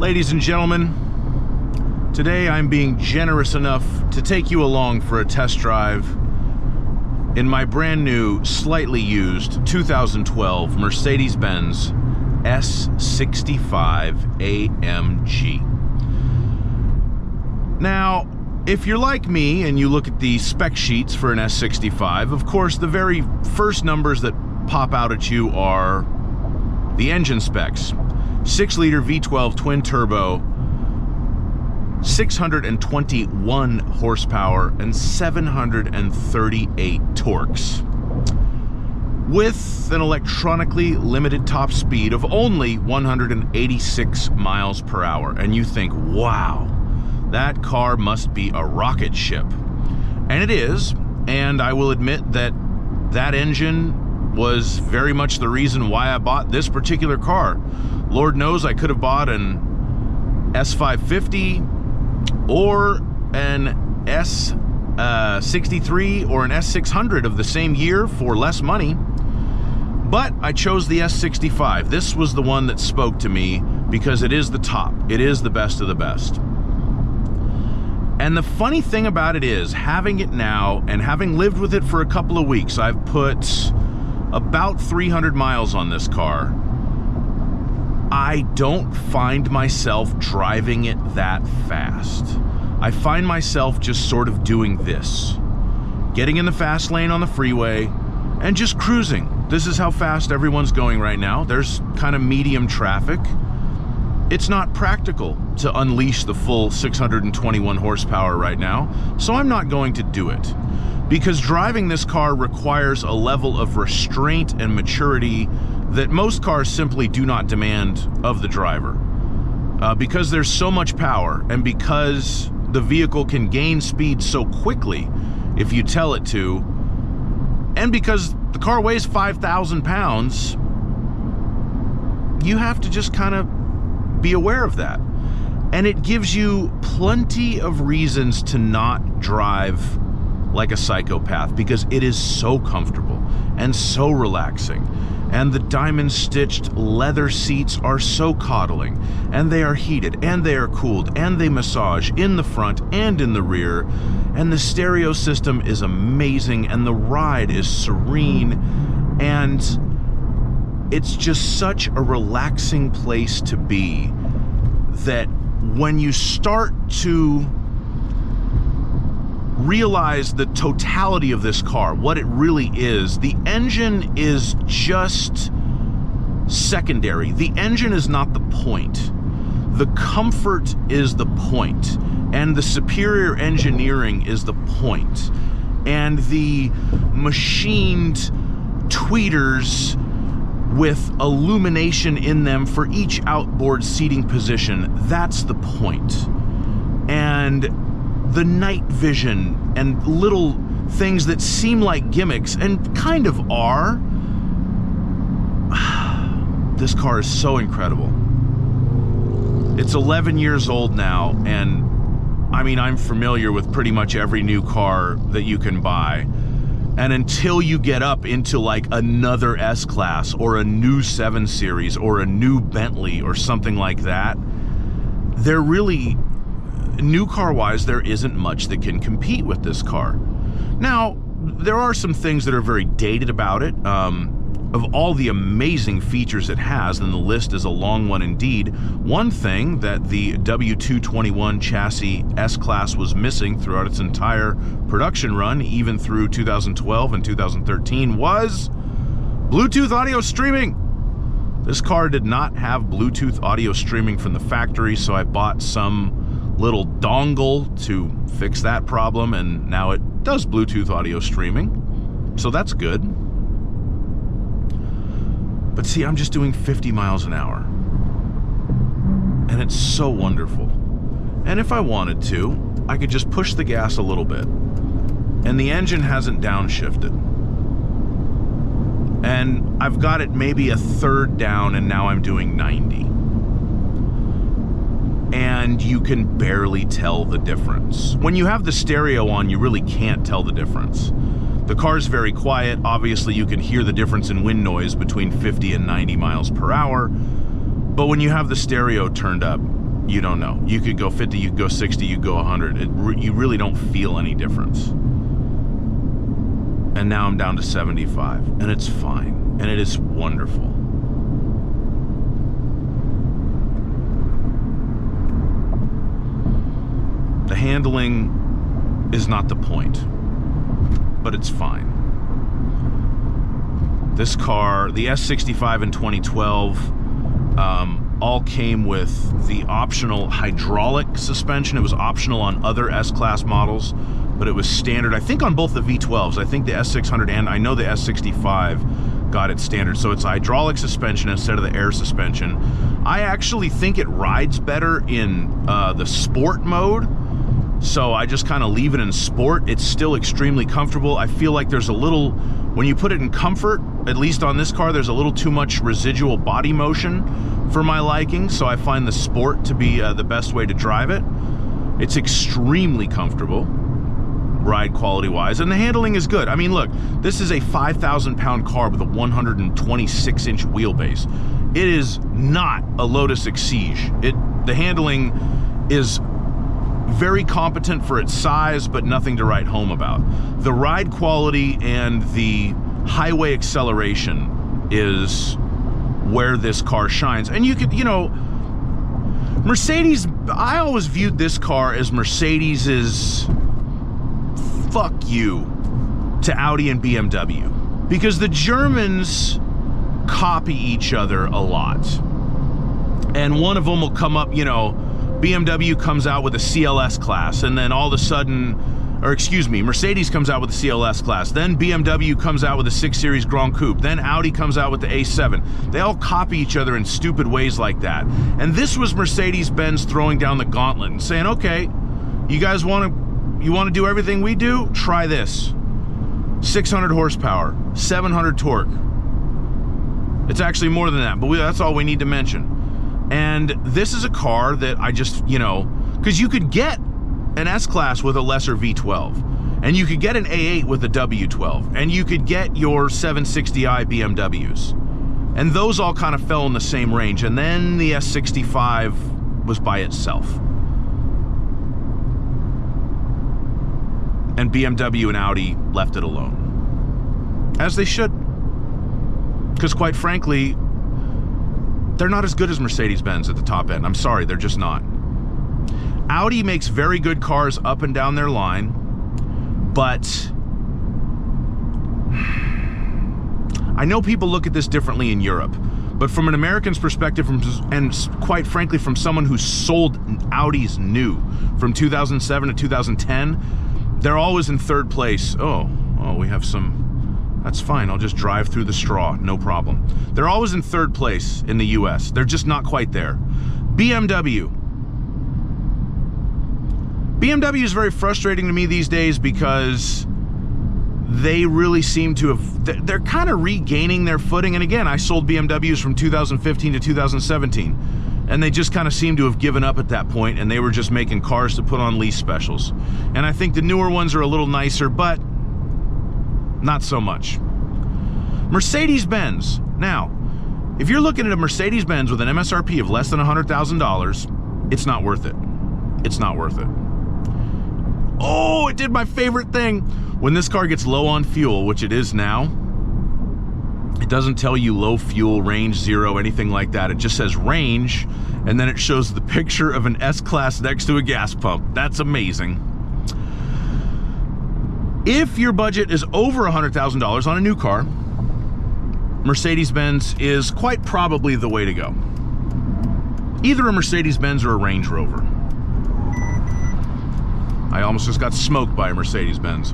Ladies and gentlemen, today I'm being generous enough to take you along for a test drive in my brand new, slightly used 2012 Mercedes-Benz S65 AMG. Now, if you're like me and you look at the spec sheets for an S65, of course, the very first numbers that pop out at you are the engine specs. 6-liter V12 twin-turbo, 621 horsepower, and 738 torques. With an electronically limited top speed of only 186 miles per hour. And you think, wow, that car must be a rocket ship. And it is, and I will admit that that engine was very much the reason why I bought this particular car. Lord knows I could have bought an S550 or an S63 or an S600 of the same year for less money, but I chose the S65. This was the one that spoke to me because it is the top. It is the best of the best. And the funny thing about it is, having it now and having lived with it for a couple of weeks, I've put about 300 miles on this car. I don't find myself driving it that fast. I find myself just sort of doing this. Getting in the fast lane on the freeway and just cruising. This is how fast everyone's going right now. There's kind of medium traffic. It's not practical to unleash the full 621 horsepower right now, so I'm not going to do it. Because driving this car requires a level of restraint and maturity that most cars simply do not demand of the driver. Because there's so much power, and because the vehicle can gain speed so quickly if you tell it to, and because the car weighs 5,000 pounds, you have to just kind of be aware of that. And it gives you plenty of reasons to not drive like a psychopath, because it is so comfortable and so relaxing. And the diamond-stitched leather seats are so coddling, and they are heated, and they are cooled, and they massage in the front and in the rear. And the stereo system is amazing, and the ride is serene, and it's just such a relaxing place to be that when you start to realize the totality of this car, what it really is, the engine is just secondary. The engine is not the point. The comfort is the point, and the superior engineering is the point. And the machined tweeters with illumination in them for each outboard seating position, that's the point. And the night vision and little things that seem like gimmicks and kind of are. This car is so incredible. It's 11 years old now, and I mean, I'm familiar with pretty much every new car that you can buy. And until you get up into like another S-Class or a new 7 Series or a new Bentley or something like that, they're really, new car-wise, there isn't much that can compete with this car. Now, there are some things that are very dated about it. Of all the amazing features it has, and the list is a long one indeed, one thing that the W221 chassis S-Class was missing throughout its entire production run, even through 2012 and 2013, was Bluetooth audio streaming. This car did not have Bluetooth audio streaming from the factory, so I bought some little dongle to fix that problem, and now it does Bluetooth audio streaming, so that's good. But see, I'm just doing 50 miles an hour, and it's so wonderful. And if I wanted to, I could just push the gas a little bit, and the engine hasn't downshifted. And I've got it maybe a third down, and now I'm doing 90. And you can barely tell the difference. When you have the stereo on, you really can't tell the difference. The car's very quiet. Obviously, you can hear the difference in wind noise between 50 and 90 miles per hour. But when you have the stereo turned up, you don't know. You could go 50, you could go 60, you could go 100. You really don't feel any difference. And now I'm down to 75, and it's fine, and it is wonderful. The handling is not the point, but it's fine. This car, the S65 in 2012, all came with the optional hydraulic suspension. It was optional on other S-Class models, but it was standard, I think, on both the V12s. I think the S600 and I know the S65 got it standard. So it's hydraulic suspension instead of the air suspension. I actually think it rides better in the sport mode. So I just kind of leave it in sport. It's still extremely comfortable. I feel like there's a little, when you put it in comfort, at least on this car, there's a little too much residual body motion for my liking. So I find the sport to be the best way to drive it. It's extremely comfortable, ride quality wise, and the handling is good. I mean, look, this is a 5,000-pound car with a 126-inch wheelbase. It is not a Lotus Exige. The handling is very competent for its size, but nothing to write home about. The ride quality and the highway acceleration is where this car shines. And you could, you know, Mercedes, I always viewed this car as Mercedes's fuck you to Audi and BMW, because the Germans copy each other a lot. And one of them will come up, you know, BMW comes out with a CLS class, and then all of a sudden, or excuse me, Mercedes comes out with a CLS class, then BMW comes out with a 6 Series Grand Coupe, then Audi comes out with the A7. They all copy each other in stupid ways like that. And this was Mercedes-Benz throwing down the gauntlet and saying, okay, you guys want to do everything we do? Try this. 600 horsepower, 700 torque. It's actually more than that, but that's all we need to mention. And this is a car that I just, you know, because you could get an S-Class with a lesser V12, and you could get an A8 with a W12, and you could get your 760i BMWs. And those all kind of fell in the same range. And then the S65 was by itself. And BMW and Audi left it alone. As they should. Because quite frankly, they're not as good as Mercedes-Benz at the top end. I'm sorry, they're just not. Audi makes very good cars up and down their line, but I know people look at this differently in Europe, but from an American's perspective, and quite frankly from someone who sold Audis new from 2007 to 2010, they're always in third place. Oh, we have some... That's fine, I'll just drive through the straw, no problem. They're always in third place in the US. They're just not quite there. BMW is very frustrating to me these days because they really seem to have, they're kind of regaining their footing. And again, I sold BMWs from 2015 to 2017. And they just kind of seem to have given up at that point, and they were just making cars to put on lease specials. And I think the newer ones are a little nicer, but not so much. Mercedes-Benz. Now, if you're looking at a Mercedes-Benz with an MSRP of less than $100,000, it's not worth it. It's not worth it. Oh, it did my favorite thing. When this car gets low on fuel, which it is now, it doesn't tell you low fuel, range, 0, anything like that. It just says range, and then it shows the picture of an S-Class next to a gas pump. That's amazing. If your budget is over $100,000 on a new car, Mercedes-Benz is quite probably the way to go. Either a Mercedes-Benz or a Range Rover. I almost just got smoked by a Mercedes-Benz.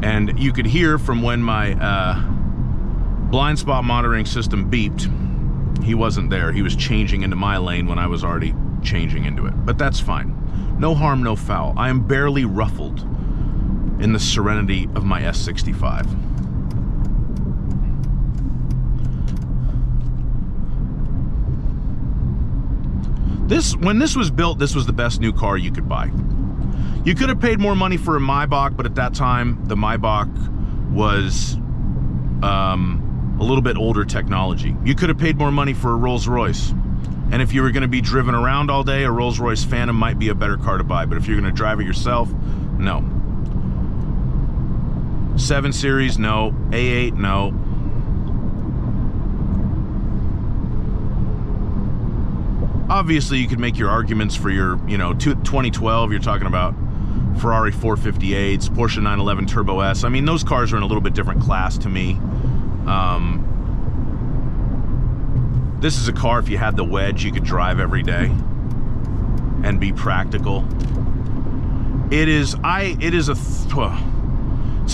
And you could hear from when my blind spot monitoring system beeped, he wasn't there. He was changing into my lane when I was already changing into it. But that's fine. No harm, no foul. I am barely ruffled in the serenity of my S65. When this was built, this was the best new car you could buy. You could have paid more money for a Maybach, but at that time, the Maybach was a little bit older technology. You could have paid more money for a Rolls-Royce. And if you were going to be driven around all day, a Rolls-Royce Phantom might be a better car to buy. But if you're going to drive it yourself, no. 7 Series, no. A8, no. Obviously, you could make your arguments for your, 2012, you're talking about Ferrari 458s, Porsche 911 Turbo S. I mean, those cars are in a little bit different class to me. This is a car, if you had the wedge, you could drive every day and be practical. It's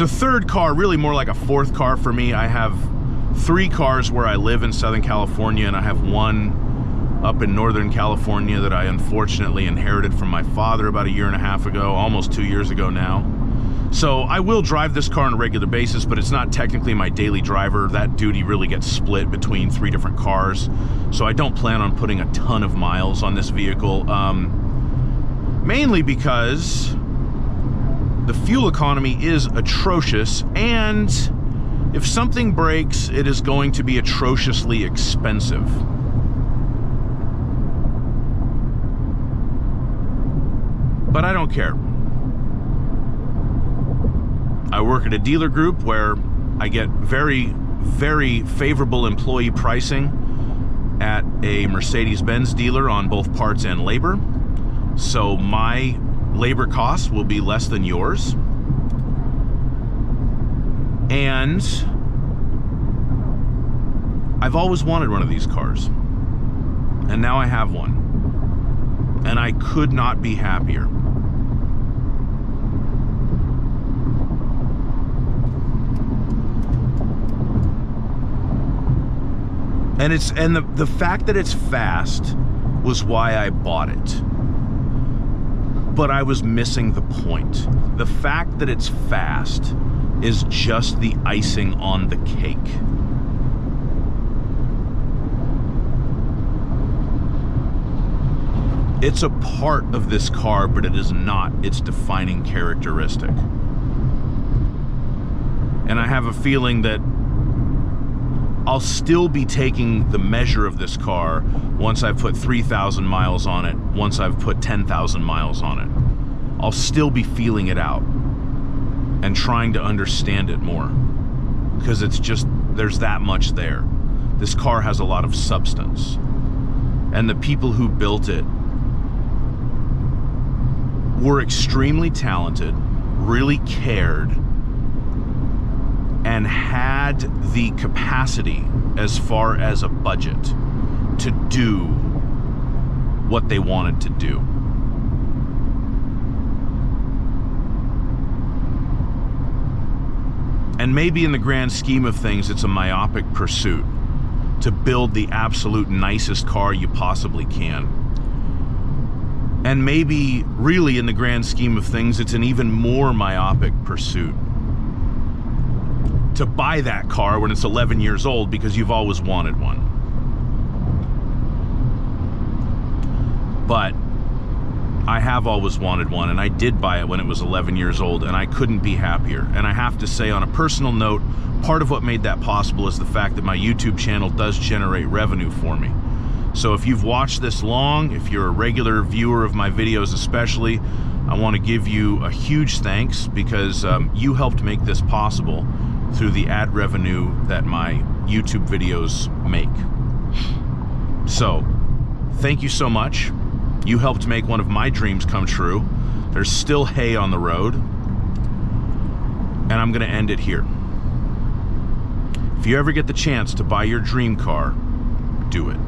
a third car, really more like a fourth car for me. I have 3 cars where I live in Southern California, and I have 1 up in Northern California that I unfortunately inherited from my father about 1.5 years ago, almost 2 years ago now. So I will drive this car on a regular basis, but it's not technically my daily driver. That duty really gets split between 3 different cars. So I don't plan on putting a ton of miles on this vehicle, mainly because the fuel economy is atrocious, and if something breaks, it is going to be atrociously expensive. But I don't care. I work at a dealer group where I get very, very favorable employee pricing at a Mercedes-Benz dealer on both parts and labor. So my labor costs will be less than yours. And I've always wanted one of these cars. And now I have one. And I could not be happier. And the fact that it's fast was why I bought it. But I was missing the point. The fact that it's fast is just the icing on the cake. It's a part of this car, but it is not its defining characteristic. And I have a feeling that I'll still be taking the measure of this car once I've put 3,000 miles on it, once I've put 10,000 miles on it. I'll still be feeling it out and trying to understand it more, because it's just, there's that much there. This car has a lot of substance, and the people who built it were extremely talented, really cared, and had the capacity as far as a budget to do what they wanted to do. And maybe in the grand scheme of things, it's a myopic pursuit to build the absolute nicest car you possibly can. And maybe really in the grand scheme of things, it's an even more myopic pursuit to buy that car when it's 11 years old because you've always wanted one. But I have always wanted one, and I did buy it when it was 11 years old, and I couldn't be happier. And I have to say, on a personal note, part of what made that possible is the fact that my YouTube channel does generate revenue for me. So if you've watched this long, if you're a regular viewer of my videos especially, I want to give you a huge thanks, because you helped make this possible through the ad revenue that my YouTube videos make. So, thank you so much. You helped make one of my dreams come true. There's still hay on the road, and I'm gonna end it here. If you ever get the chance to buy your dream car, do it.